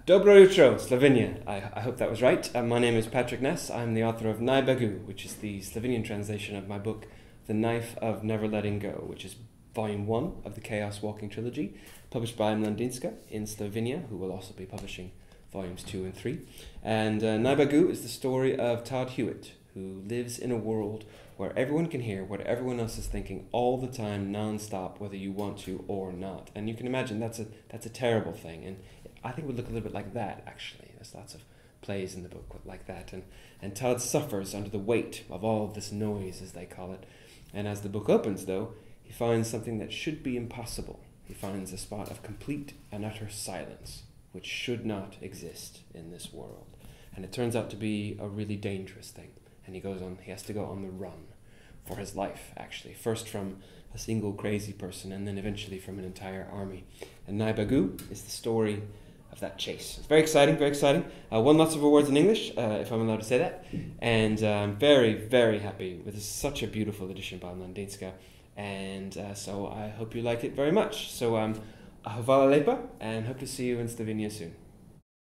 Dobro jutro, Slovenia. I hope that was right. My name is Patrick Ness. I'm the author of Begu, which is the Slovenian translation of my book, The Knife of Never Letting Go, which is volume 1 of the Chaos Walking trilogy, published by Mladinska in Slovenia, who will also be publishing volumes 2 and 3. And Begu is the story of Todd Hewitt, who lives in a world where everyone can hear what everyone else is thinking all the time, non-stop, whether you want to or not. And you can imagine that's a terrible thing. And I think it would look a little bit like that, actually. There's lots of plays in the book like that. And Todd suffers under the weight of all this noise, as they call it. And as the book opens, though, he finds something that should be impossible. He finds a spot of complete and utter silence, which should not exist in this world. And it turns out to be a really dangerous thing. And he has to go on the run for his life, actually. First from a single crazy person, and then eventually from an entire army. And Begu is the story of that chase. It's very exciting, very exciting. Won lots of awards in English, if I'm allowed to say that. And I'm very, very happy with such a beautiful edition by Mladinska. And so I hope you like it very much. So hvala lepa, and hope to see you in Slovenia soon.